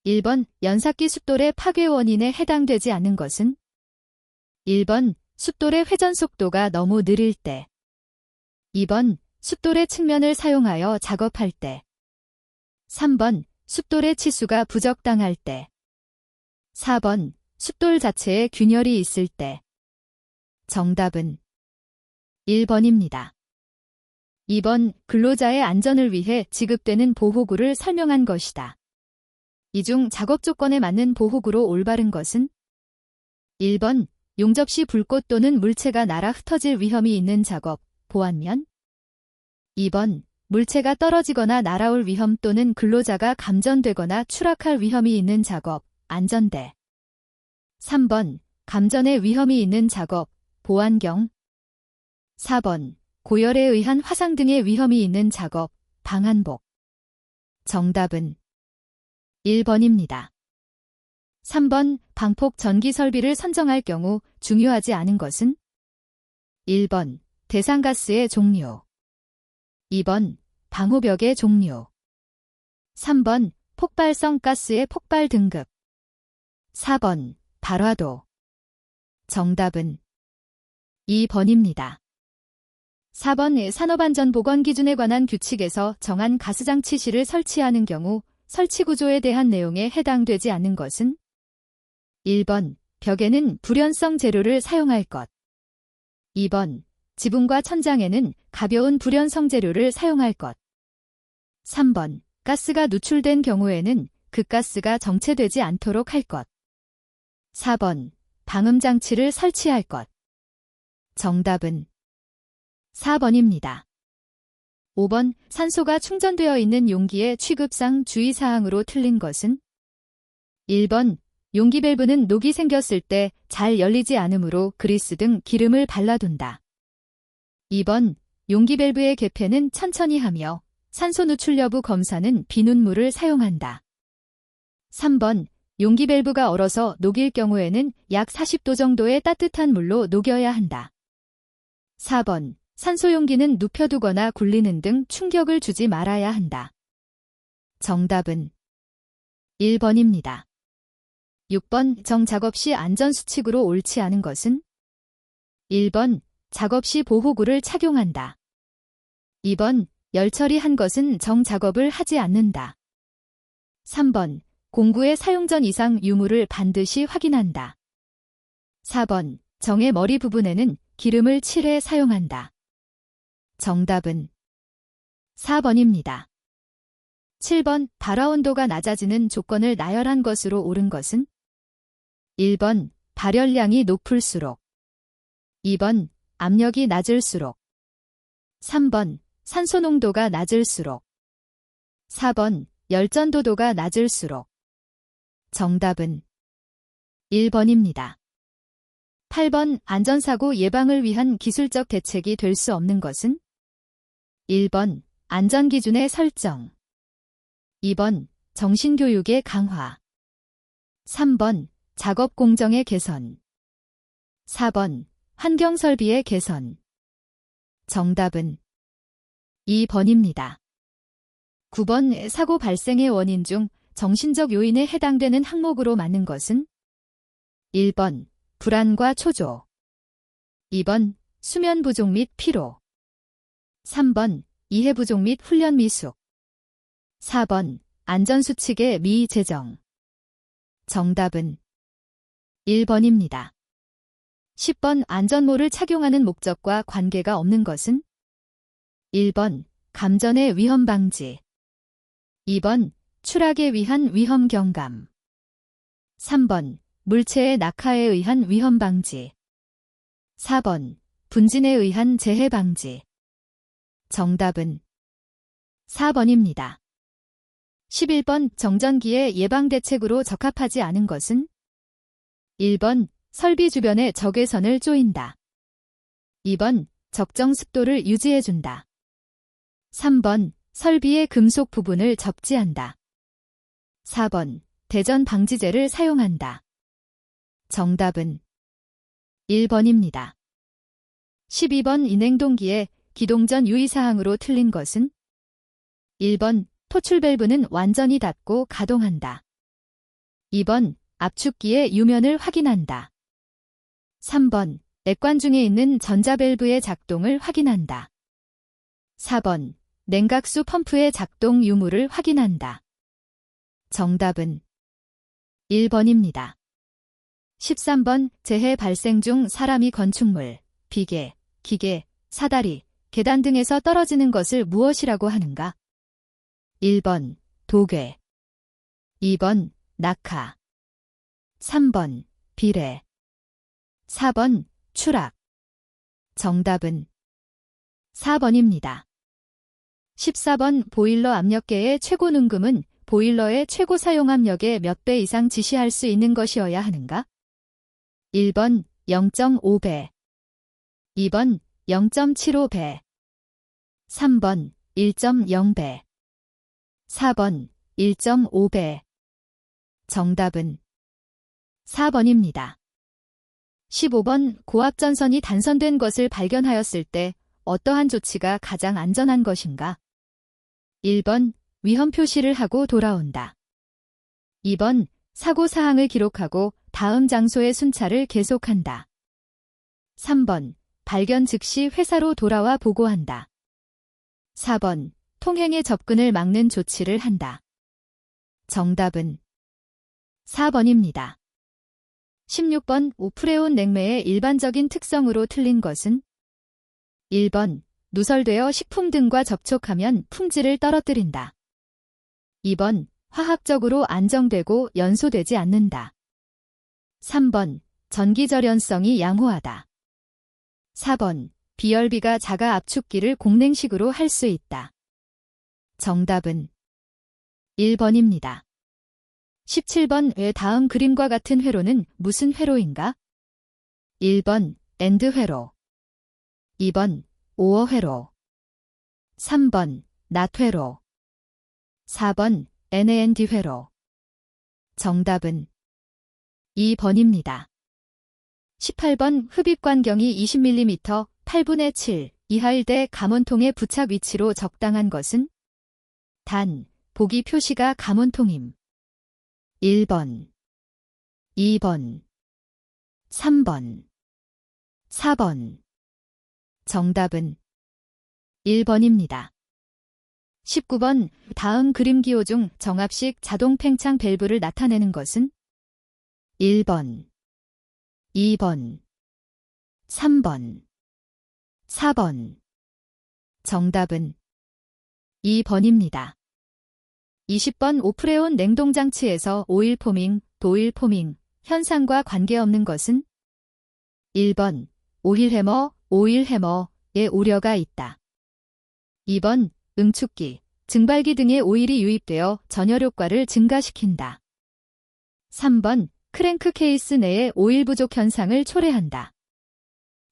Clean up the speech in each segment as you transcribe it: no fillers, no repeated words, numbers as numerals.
1번 연삭기 숫돌의 파괴 원인에 해당되지 않는 것은? 1번 숫돌의 회전 속도가 너무 느릴 때. 2번 숫돌의 측면을 사용하여 작업할 때. 3번 숫돌의 치수가 부적당할 때. 4번 숫돌 자체에 균열이 있을 때. 정답은 1번입니다. 2번 근로자의 안전을 위해 지급되는 보호구를 설명한 것이다. 이 중 작업 조건에 맞는 보호구로 올바른 것은? 1번 용접 시 불꽃 또는 물체가 날아 흩어질 위험이 있는 작업, 보안면. 2번 물체가 떨어지거나 날아올 위험 또는 근로자가 감전되거나 추락할 위험이 있는 작업, 안전대. 3번 감전의 위험이 있는 작업, 보안경. 4번 고열에 의한 화상 등의 위험이 있는 작업, 방한복. 정답은 1번입니다. 3번 방폭 전기 설비를 선정할 경우 중요하지 않은 것은? 1번 대상가스의 종류. 2번 방호벽의 종류. 3번 폭발성 가스의 폭발 등급. 4번 발화도. 정답은 2번입니다. 4번 산업안전보건 기준에 관한 규칙에서 정한 가스장치실을 설치하는 경우 설치구조에 대한 내용에 해당되지 않는 것은? 1번 벽에는 불연성 재료를 사용할 것. 2번 지붕과 천장에는 가벼운 불연성 재료를 사용할 것. 3번 가스가 누출된 경우에는 그 가스가 정체되지 않도록 할 것. 4번 방음장치를 설치할 것. 정답은 4번입니다. 5번 산소가 충전되어 있는 용기의 취급상 주의사항으로 틀린 것은? 1번 용기 밸브는 녹이 생겼을 때 잘 열리지 않으므로 그리스 등 기름을 발라둔다. 2번 용기 밸브의 개폐는 천천히 하며 산소 누출 여부 검사는 비눗물을 사용한다. 3번 용기 밸브가 얼어서 녹일 경우에는 약 40도 정도의 따뜻한 물로 녹여야 한다. 4번 산소 용기는 눕혀두거나 굴리는 등 충격을 주지 말아야 한다. 정답은 1번입니다. 6번 정작업 시 안전수칙으로 옳지 않은 것은? 1번 작업 시 보호구를 착용한다. 2번 열 처리한 것은 정작업을 하지 않는다. 3번 공구의 사용 전 이상 유무를 반드시 확인한다. 4번 정의 머리 부분에는 기름을 칠해 사용한다. 정답은 4번입니다. 7번 발화 온도가 낮아지는 조건을 나열한 것으로 옳은 것은? 1번 발열량이 높을수록. 2번 압력이 낮을수록. 3번 산소 농도가 낮을수록. 4번 열전도도가 낮을수록. 정답은 1번입니다. 8번 안전사고 예방을 위한 기술적 대책이 될 수 없는 것은? 1번 안전기준의 설정. 2번 정신교육의 강화. 3번 작업 공정의 개선. 4번 환경설비의 개선. 정답은 2번입니다. 9번 사고 발생의 원인 중 정신적 요인에 해당되는 항목으로 맞는 것은? 1번 불안과 초조. 2번 수면 부족 및 피로. 3번 이해 부족 및 훈련 미숙. 4번 안전수칙의 미제정. 정답은 1번입니다. 10번 안전모를 착용하는 목적과 관계가 없는 것은? 1번 감전의 위험 방지. 2번 추락에 위한 위험 경감. 3번 물체의 낙하에 의한 위험 방지. 4번 분진에 의한 재해 방지. 정답은 4번입니다. 11번 정전기의 예방대책으로 적합하지 않은 것은? 1번 설비 주변에 적외선을 쪼인다. 2번 적정 습도를 유지해준다. 3번 설비의 금속 부분을 접지한다. 4번 대전 방지제를 사용한다. 정답은 1번입니다. 12번 인행동기의 기동 전 유의사항으로 틀린 것은? 1번 토출 밸브는 완전히 닫고 가동한다. 2번 압축기의 유면을 확인한다. 3번 액관 중에 있는 전자밸브의 작동을 확인한다. 4번 냉각수 펌프의 작동 유무를 확인한다. 정답은 1번입니다. 13번 재해 발생 중 사람이 건축물, 비계, 기계, 사다리, 계단 등에서 떨어지는 것을 무엇이라고 하는가? 1번 도괴, 2번 낙하, 3번 비례, 4번 추락. 정답은 4번입니다. 14번 보일러 압력계의 최고 능금은 보일러의 최고 사용 압력의 몇 배 이상 지시할 수 있는 것이어야 하는가? 1번 0.5배, 2번 0.75배, 3번 1.0배, 4번 1.5배. 정답은 4번입니다. 15번 고압전선이 단선된 것을 발견하였을 때 어떠한 조치가 가장 안전한 것인가? 1번 위험 표시를 하고 돌아온다. 2번 사고 사항을 기록하고 다음 장소의 순찰을 계속한다. 3번 발견 즉시 회사로 돌아와 보고한다. 4번 통행의 접근을 막는 조치를 한다. 정답은 4번입니다. 16번 오프레온 냉매의 일반적인 특성으로 틀린 것은? 1번 누설되어 식품 등과 접촉하면 품질을 떨어뜨린다. 2번 화학적으로 안정되고 연소되지 않는다. 3번 전기절연성이 양호하다. 4번 비열비가 자가 압축기를 공냉식으로 할 수 있다. 정답은 1번입니다. 17번 왜 다음 그림과 같은 회로는 무슨 회로인가? 1번 엔드 회로, 2번 오어 회로, 3번 낫 회로, 4번 NAND 회로. 정답은 2번입니다. 18번 흡입관경이 20mm 8분의 7 이하일 때 감원통의 부착 위치로 적당한 것은? 단, 보기 표시가 감원통임. 1번, 2번, 3번, 4번. 정답은 1번입니다. 19번 다음 그림 기호 중 정압식 자동 팽창 밸브를 나타내는 것은? 1번, 2번, 3번, 4번. 정답은 2번입니다. 20번 오프레온 냉동장치에서 오일 포밍, 도일 포밍 현상과 관계없는 것은? 1번 오일 해머의 우려가 있다. 2번 응축기, 증발기 등의 오일이 유입되어 전열 효과를 증가시킨다. 3번 크랭크 케이스 내의 오일 부족 현상을 초래한다.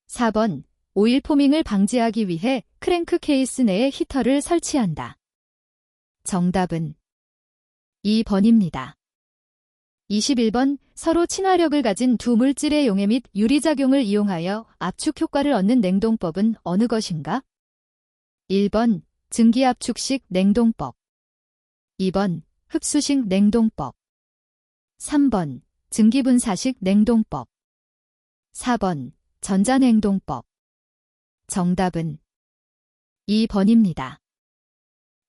4번 오일 포밍을 방지하기 위해 크랭크 케이스 내에 히터를 설치한다. 정답은 2번입니다. 21번 서로 친화력을 가진 두 물질의 용해 및 유리작용을 이용하여 압축 효과를 얻는 냉동법은 어느 것인가? 1번 증기압축식 냉동법, 2번 흡수식 냉동법, 3번 증기분사식 냉동법, 4번 전자냉동법. 정답은 2번입니다.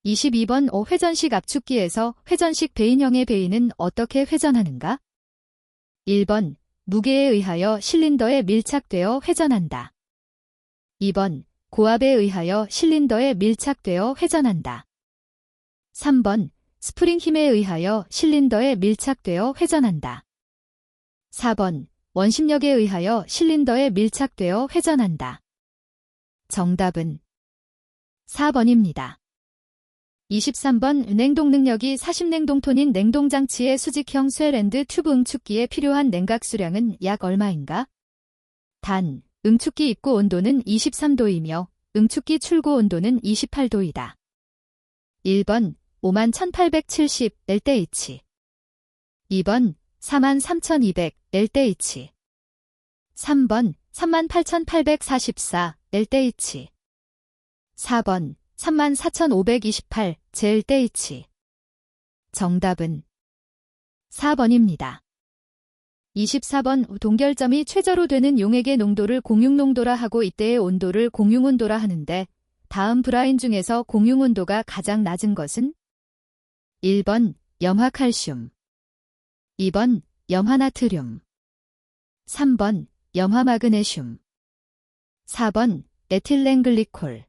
22번 회전식 압축기에서 회전식 베인형의 베인은 어떻게 회전하는가? 1번 무게에 의하여 실린더에 밀착되어 회전한다. 2번 고압에 의하여 실린더에 밀착되어 회전한다. 3번 스프링 힘에 의하여 실린더에 밀착되어 회전한다. 4번 원심력에 의하여 실린더에 밀착되어 회전한다. 정답은 4번입니다. 23번 냉동 능력이 40냉동톤인 냉동장치의 수직형 쇠랜드 튜브 응축기에 필요한 냉각 수량은 약 얼마인가? 단, 응축기 입구 온도는 23도이며 응축기 출고 온도는 28도이다. 1번 51,870 LDH, 2번 43,200 LDH, 3번 38,844 LDH, 4번 34,528 JLDH. 정답은 4번입니다. 24번 동결점이 최저로 되는 용액의 농도를 공용농도라 하고 이때의 온도를 공용온도라 하는데 다음 브라인 중에서 공용온도가 가장 낮은 것은 1번 염화칼슘, 2번 염화나트륨, 3번 염화마그네슘, 4번 에틸렌글리콜.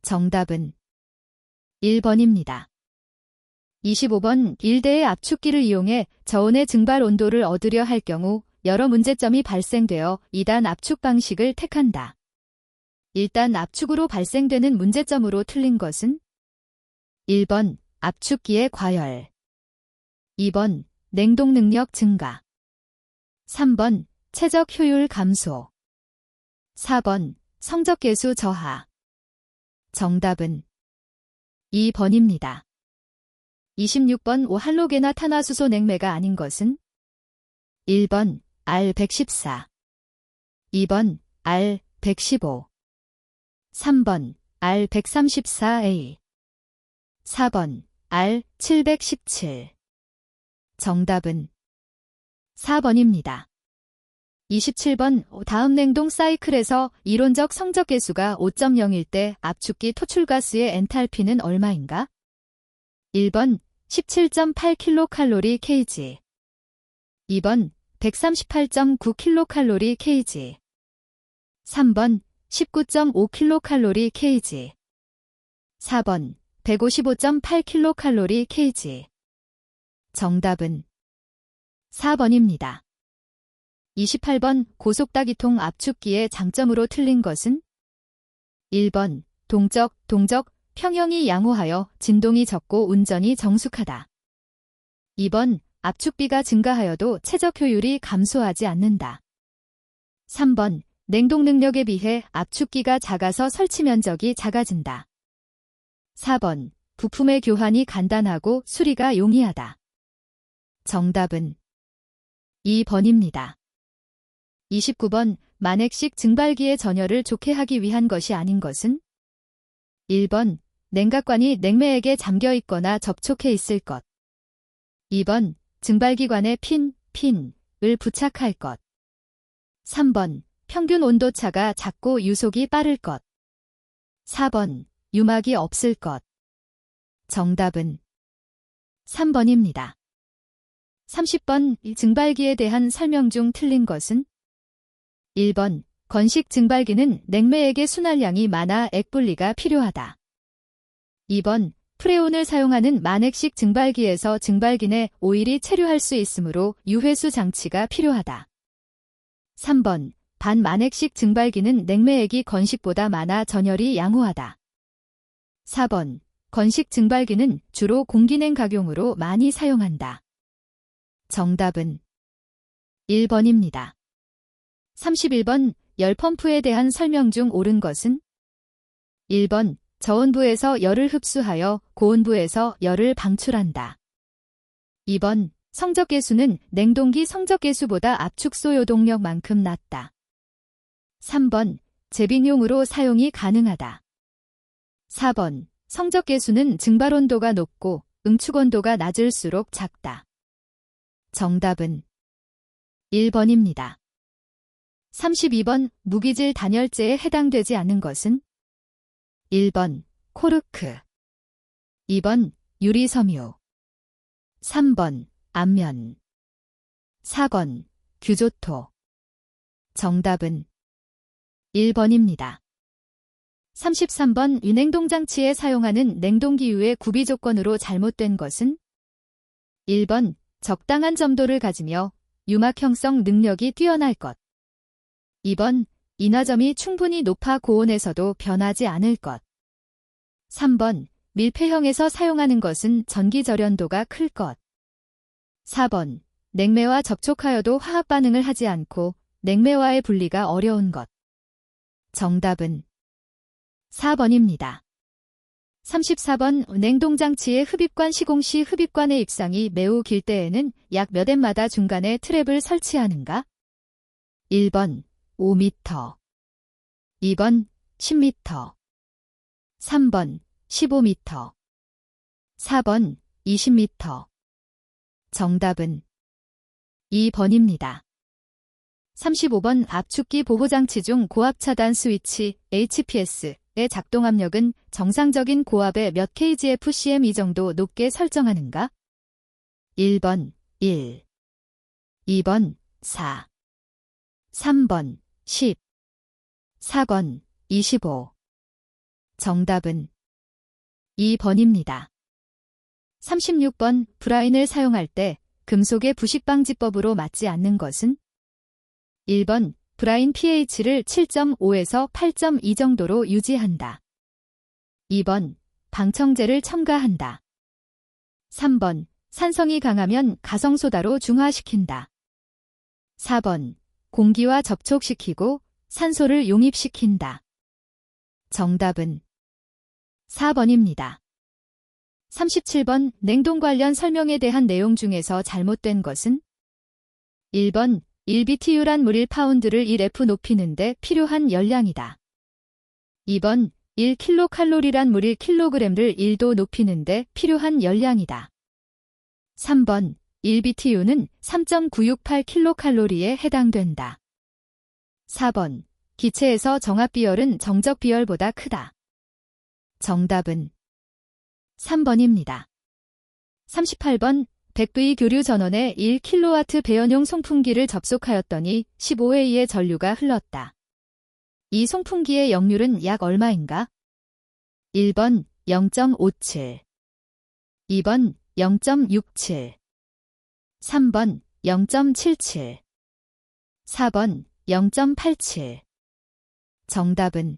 정답은 1번입니다. 25번 1대의 압축기를 이용해 저온의 증발 온도를 얻으려 할 경우 여러 문제점이 발생되어 2단 압축 방식을 택한다. 1단 압축으로 발생되는 문제점으로 틀린 것은 1번 압축기의 과열, 2번 냉동 능력 증가, 3번 최적 효율 감소, 4번 성적계수 저하. 정답은 2번입니다. 26번 5할로게나 탄화수소 냉매가 아닌 것은 1번 R114, 2번 R115, 3번 R134A, 4번 R717. 정답은 4번입니다. 27번 다음 냉동 사이클에서 이론적 성적계수가 5.0일 때 압축기 토출가스의 엔탈피는 얼마인가? 1번 17.8kcal/kg, 2번 138.9kcal/kg, 3번 19.5kcal/kg, 4번 155.8kcal/kg. 정답은 4번입니다. 28번 고속다기통 압축기의 장점으로 틀린 것은 1번 동적, 평형이 양호하여 진동이 적고 운전이 정숙하다. 2번 압축비가 증가하여도 최적 효율이 감소하지 않는다. 3번 냉동 능력에 비해 압축기가 작아서 설치 면적이 작아진다. 4번 부품의 교환이 간단하고 수리가 용이하다. 정답은 2번입니다. 29번 만액식 증발기의 전열을 좋게 하기 위한 것이 아닌 것은 1번 냉각관이 냉매액에 잠겨 있거나 접촉해 있을 것, 2번 증발기관에 핀을 부착할 것, 3번 평균 온도차가 작고 유속이 빠를 것, 4번 유막이 없을 것. 정답은 3번입니다. 30번 증발기에 대한 설명 중 틀린 것은 1번 건식 증발기는 냉매액의 순환량이 많아 액분리가 필요하다. 2번 프레온을 사용하는 만액식 증발기에서 증발기 내 오일이 체류할 수 있으므로 유회수 장치가 필요하다. 3번 반만액식 증발기는 냉매액이 건식보다 많아 전열이 양호하다. 4번 건식 증발기는 주로 공기냉 각용으로 많이 사용한다. 정답은 1번입니다. 31번 열펌프에 대한 설명 중 옳은 것은 1번 저온부에서 열을 흡수하여 고온부에서 열을 방출한다. 2번 성적계수는 냉동기 성적계수보다 압축소 요동력만큼 낮다. 3번 제빙용으로 사용이 가능하다. 4번 성적계수는 증발온도가 높고 응축온도가 낮을수록 작다. 정답은 1번입니다. 32번 무기질 단열재에 해당되지 않은 것은 1번 코르크, 2번 유리섬유, 3번 안면, 4번 규조토. 정답은 1번입니다. 33번 유냉동장치에 사용하는 냉동기유의 구비 조건으로 잘못된 것은 1번 적당한 점도를 가지며 유막 형성 능력이 뛰어날 것, 2번 인화점이 충분히 높아 고온에서도 변하지 않을 것, 3번 밀폐형에서 사용하는 것은 전기 절연도가 클 것, 4번 냉매와 접촉하여도 화학 반응을 하지 않고 냉매와의 분리가 어려운 것. 정답은 4번입니다. 34번 냉동장치의 흡입관 시공 시 흡입관의 입상이 매우 길 때에는 약 몇 엠마다 중간에 트랩을 설치하는가? 1번 5m, 2번 10m, 3번 15m, 4번 20m. 정답은 2번입니다. 35번 압축기 보호장치 중 고압 차단 스위치 HPS의 작동 압력은 정상적인 고압의 몇 kgfcm 이 정도 높게 설정하는가? 1번 1, 2번 4, 3번 10, 4번 25. 정답은 2번입니다. 36번 브라인을 사용할 때 금속의 부식방지법으로 맞지 않는 것은? 1번 브라인 pH를 7.5에서 8.2 정도로 유지한다. 2번 방청제를 첨가한다. 3번 산성이 강하면 가성소다로 중화시킨다. 4번 공기와 접촉시키고 산소를 용입시킨다. 정답은 4번입니다. 37번 냉동 관련 설명에 대한 내용 중에서 잘못된 것은? 1번 1BTU란 물 1파운드를 1F 높이는데 필요한 열량이다. 2번 1kcal란 물 1kg를 1도 높이는데 필요한 열량이다. 3번 1BTU는 3.968kcal에 해당된다. 4번 기체에서 정압 비열은 정적 비열보다 크다. 정답은 3번입니다. 38번 100V 교류 전원에 1kW 배연용 송풍기를 접속하였더니 15A의 전류가 흘렀다. 이 송풍기의 역률은 약 얼마인가? 1번 0.57, 2번 0.67, 3번 0.77, 4번 0.87. 정답은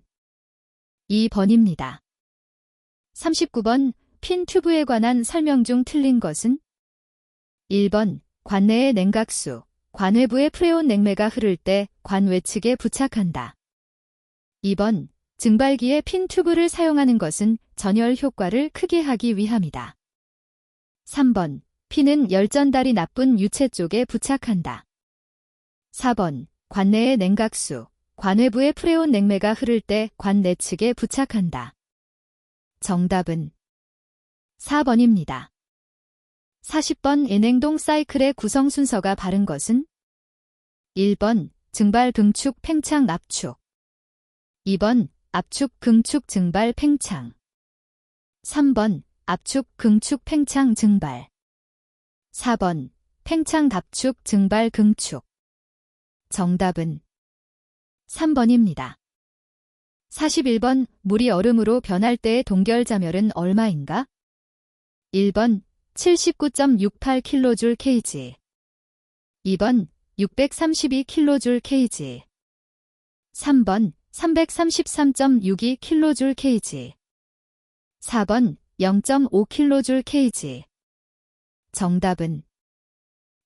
2번입니다. 39번 핀 튜브에 관한 설명 중 틀린 것은? 1번 관내의 냉각수, 관외부의 프레온 냉매가 흐를 때 관외측에 부착한다. 2번 증발기에 핀 튜브를 사용하는 것은 전열 효과를 크게 하기 위함이다. 3번 핀은 열전달이 나쁜 유체 쪽에 부착한다. 4번 관내의 냉각수, 관외부의 프레온 냉매가 흐를 때 관내측에 부착한다. 정답은 4번입니다. 40번 냉동 사이클의 구성 순서가 바른 것은? 1번 증발 긍축 팽창 압축, 2번 압축 긍축 증발 팽창, 3번 압축 긍축 팽창 증발, 4번 팽창 답축 증발 긍축. 정답은 3번입니다. 41번 물이 얼음으로 변할 때의 동결자멸은 얼마인가? 1번 79.68kJ, 2번 632kJ, 3번 333.62kJ, 4번 0.5kJ. 정답은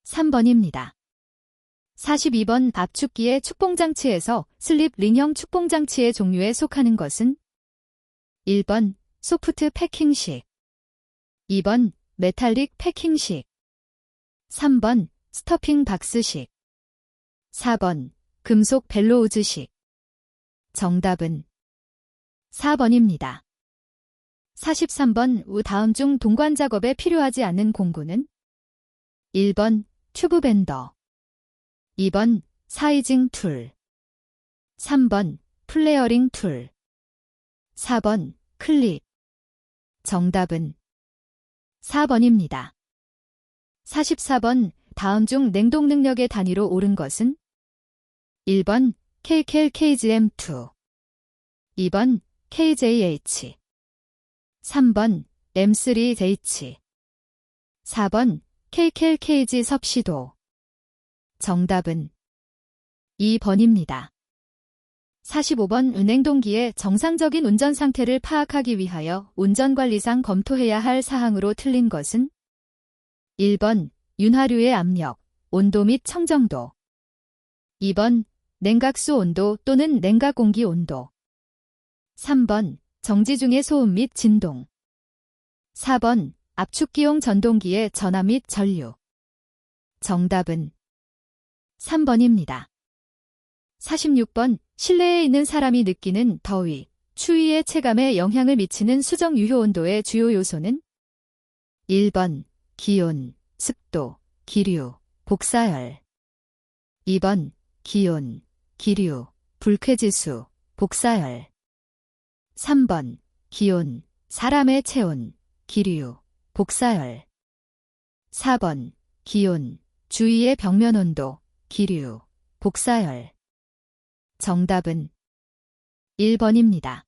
3번입니다. 42번 압축기의 축봉장치에서 슬립 링형 축봉장치의 종류에 속하는 것은? 1번 소프트 패킹식, 2번 메탈릭 패킹식, 3번 스터핑 박스식, 4번 금속 벨로우즈식. 정답은 4번입니다. 43번 다음 중 동관 작업에 필요하지 않는 공구는? 1번 튜브 밴더, 2번 사이징 툴, 3번 플레어링 툴, 4번 클립. 정답은 4번입니다. 44번 다음 중 냉동 능력의 단위로 옳은 것은? 1번 kcal/kgm2, 2번 kJH, 3번 M3H, 4번 kcal/kg 섭씨도. 정답은 2번입니다. 45번 냉동기의 정상적인 운전 상태를 파악하기 위하여 운전관리상 검토해야 할 사항으로 틀린 것은? 1번 윤활유의 압력, 온도 및 청정도, 2번 냉각수 온도 또는 냉각공기 온도, 3번 정지 중의 소음 및 진동, 4번 압축기용 전동기의 전압 및 전류. 정답은 3번입니다. 46번 실내에 있는 사람이 느끼는 더위, 추위의 체감에 영향을 미치는 수정 유효 온도의 주요 요소는? 1번 기온, 습도, 기류, 복사열. 2번 기온, 기류, 불쾌지수, 복사열. 3번 기온, 사람의 체온, 기류, 복사열. 4번 기온, 주위의 벽면 온도, 기류, 복사열. 정답은 1번입니다.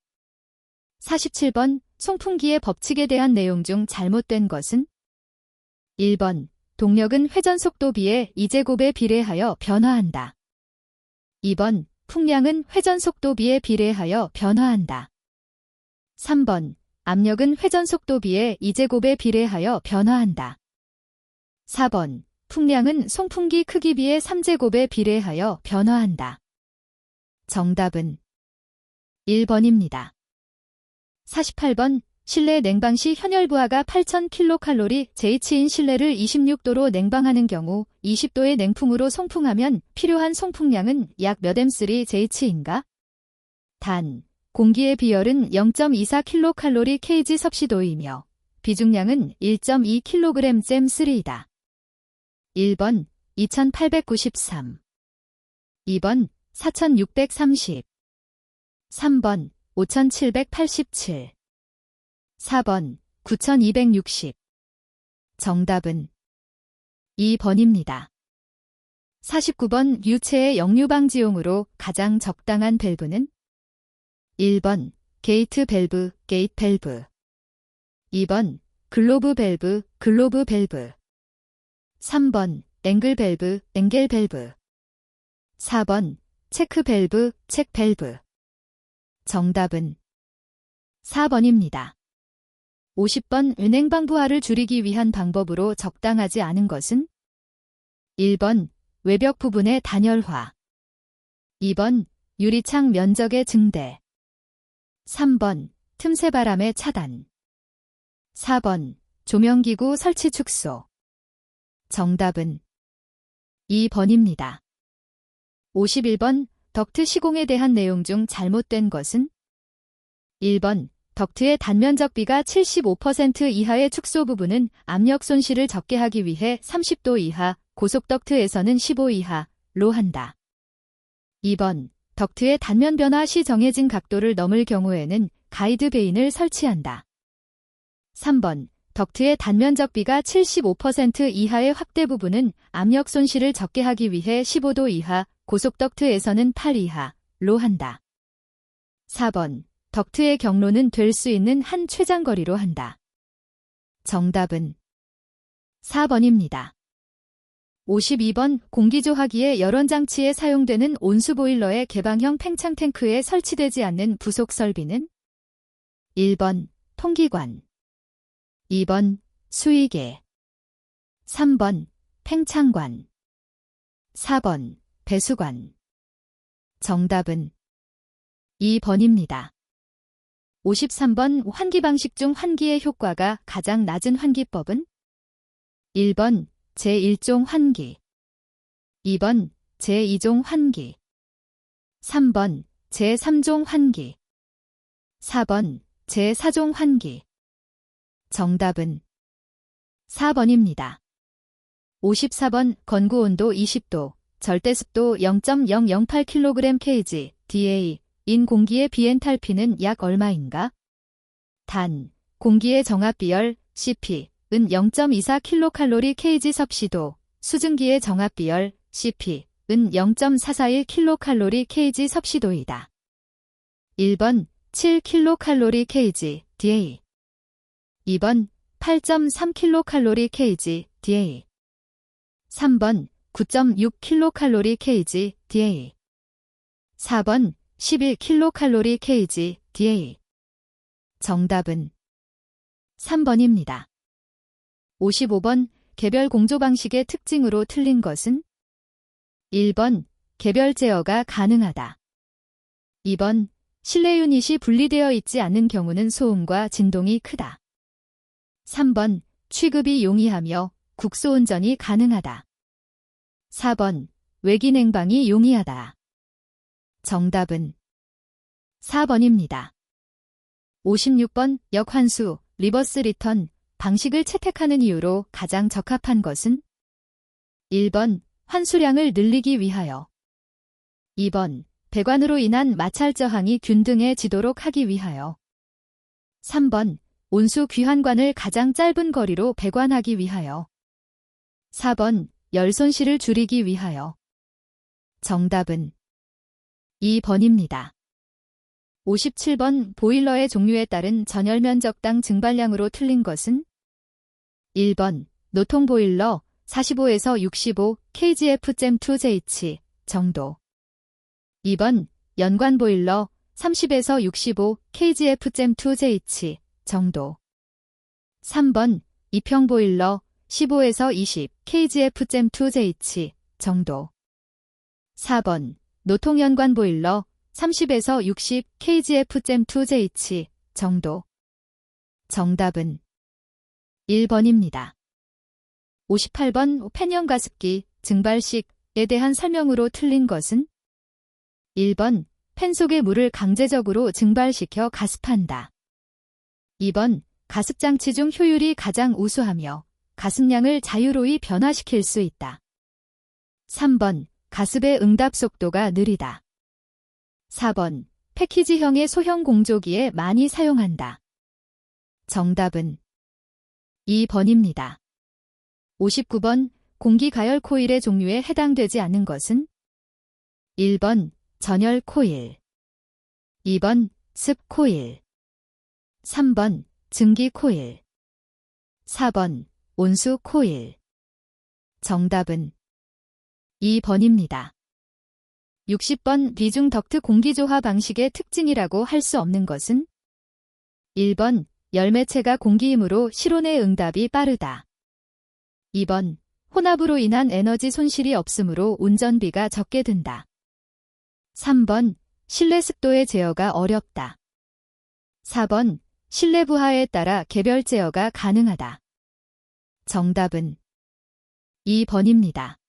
47번 송풍기의 법칙에 대한 내용 중 잘못된 것은? 1번 동력은 회전속도 비의 2제곱에 비례하여 변화한다. 2번 풍량은 회전속도 비에 비례하여 변화한다. 3번 압력은 회전속도 비의 2제곱에 비례하여 변화한다. 4번 풍량은 송풍기 크기 비의 3제곱에 비례하여 변화한다. 정답은 1번입니다. 48번 실내 냉방 시 현열 부하가 8000kcal, JH인 실내를 26도로 냉방하는 경우 20도의 냉풍으로 송풍하면 필요한 송풍량은 약 몇 M3JH인가? 단, 공기의 비열은 0.24kcal kg 섭씨도이며 비중량은 1.2kg 잼3이다. 1번 2893, 2번 4630, 3번 5787, 4번 9260. 정답은 2번입니다. 49번 유체의 역류 방지용으로 가장 적당한 밸브는? 1번 게이트 밸브, 게이트 밸브. 2번 글로브 밸브, 글로브 밸브. 3번 앵글 밸브, 앵겔 밸브. 4번 체크 밸브, 체크 밸브. 정답은 4번입니다. 50번 은행방 부하를 줄이기 위한 방법으로 적당하지 않은 것은? 1번 외벽 부분의 단열화. 2번 유리창 면적의 증대. 3번 틈새 바람의 차단. 4번 조명기구 설치 축소. 정답은 2번입니다. 51번 덕트 시공에 대한 내용 중 잘못된 것은? 1번 덕트의 단면적 비가 75% 이하의 축소 부분은 압력 손실을 적게 하기 위해 30도 이하, 고속 덕트에서는 15 이하로 한다. 2번 덕트의 단면 변화 시 정해진 각도를 넘을 경우에는 가이드 베인을 설치한다. 3번 덕트의 단면적 비가 75% 이하의 확대 부분은 압력 손실을 적게 하기 위해 15도 이하, 고속 덕트에서는 8 이하로 한다. 4번 덕트의 경로는 될 수 있는 한 최장거리로 한다. 정답은 4번입니다. 52번 공기조화기의 열원장치에 사용되는 온수보일러의 개방형 팽창 탱크에 설치되지 않는 부속 설비는? 1번 통기관, 2번 수위계, 3번 팽창관, 4번 배수관. 정답은 2번입니다. 53번 환기 방식 중 환기의 효과가 가장 낮은 환기법은? 1번 제1종 환기, 2번 제2종 환기, 3번 제3종 환기, 4번 제4종 환기. 정답은 4번입니다. 54번 건구 온도 20도, 절대습도 0.008kg/kg, DA, 인 공기의 비엔탈피는 약 얼마인가? 단, 공기의 정압비열, CP, 은 0.24kcal/kg 섭씨도, 수증기의 정압비열, CP, 은 0.441kcal/kg 섭씨도이다. 1번 7kcal/kg, DA. 2번 8.3kcal/kg, DA. 3번 9.6kcal/kg, DA. 4번 11kcal/kg, DA. 정답은 3번입니다. 55번 개별 공조 방식의 특징으로 틀린 것은? 1번 개별 제어가 가능하다. 2번 실내 유닛이 분리되어 있지 않는 경우는 소음과 진동이 크다. 3번 취급이 용이하며 국소 운전이 가능하다. 4번 외기 냉방이 용이하다. 정답은 4번입니다. 56번 역환수, 리버스 리턴 방식을 채택하는 이유로 가장 적합한 것은? 1번 환수량을 늘리기 위하여. 2번 배관으로 인한 마찰 저항이 균등해 지도록 하기 위하여. 3번 온수 귀환관을 가장 짧은 거리로 배관하기 위하여. 4번 열 손실을 줄이기 위하여. 정답은 2번입니다. 57번 보일러의 종류에 따른 전열 면적당 증발량으로 틀린 것은 1번 노통 보일러 45에서 65 kgf.2j 정도. 2번 연관 보일러 30에서 65 kgf.2j 정도. 3번 이평 보일러 15에서 20 kgf.2j 정도. 4번 노통 연관 보일러 30에서 60 kgf.2j 정도. 정답은 1번입니다. 58번 팬형 가습기 증발식에 대한 설명으로 틀린 것은 1번 팬 속의 물을 강제적으로 증발시켜 가습한다. 2번 가습장치 중 효율이 가장 우수하며 가습량을 자유로이 변화시킬 수 있다. 3번 가습의 응답 속도가 느리다. 4번 패키지형의 소형 공조기에 많이 사용한다. 정답은 2번입니다. 59번 공기 가열 코일의 종류에 해당되지 않는 것은 1번 전열 코일, 2번 습 코일, 3번 증기 코일, 4번 온수 코일. 정답은 2번입니다. 60번 비중 덕트 공기조화 방식의 특징이라고 할 수 없는 것은 1번 열매체가 공기이므로 실온의 응답이 빠르다. 2번 혼합으로 인한 에너지 손실이 없으므로 운전비가 적게 든다. 3번 실내 습도의 제어가 어렵다. 4번 실내 부하에 따라 개별 제어가 가능하다. 정답은 2번입니다.